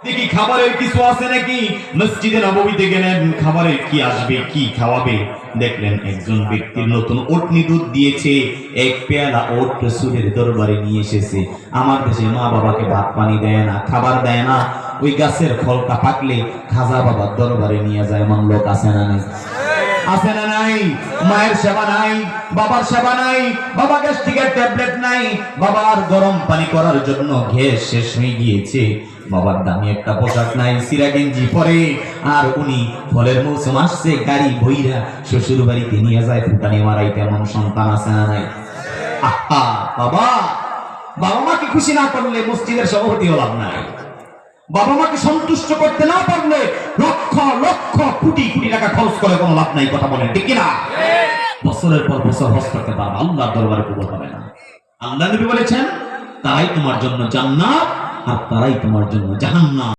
দেখি খাবারের কিছু আছে নাকি। মসজিদে নববীতে গেলেন, খাবারের কি আসবে, কি খাওয়াবে। দেখলেন একজন ব্যক্তির নতুন ওটনি দুধ দিয়েছে, এক পেয়ালা ওট রাসূলের দরবারে নিয়ে এসেছে। আমার দেশে মা বাবাকে ভাত পানি দেয় না, খাবার দেয় না, ওই গাছের ফলটা পাকলে খাজা বাবার দরবারে নিয়ে যায়। এমন লোক আছে না নাই? আছে না নাই? মায়ের সেবা নাই, বাবার সেবা নাই, বাবা গ্যাস্ট্রিকের ট্যাবলেট নাই, বাবার গরম পানি করার জন্য গ্যাস শেষ হয়ে গিয়েছে, বাবার দামি একটা পোশাক নাই, সিরা গেঞ্জি পরে, আর উনি ফলের মৌসুম আসছে, গাড়ি বইরা শ্বশুর বাড়িতে নিয়ে যায় ফুটানি মারাইতে। এমন সন্তান আছে না নাই? আহা বাবা, বাবা মাকে খুশি না করলে মসজিদের সভাপতি লাভ নাই। বাবা মাকে সন্তুষ্ট করতে না পারলে লক্ষ লক্ষ কোটি কোটি টাকা খরচ করে কোনো লাভ নাই। কথা বলেন ঠিক কিনা? বছরের পর বছর হজ করতে পারবে, আল্লাহর দরবারে কবুল হবে না। আল্লাহ নবী বলেছেন, তারাই তোমার জন্য জান্নাত আর তারাই তোমার জন্য জাহান্নাম।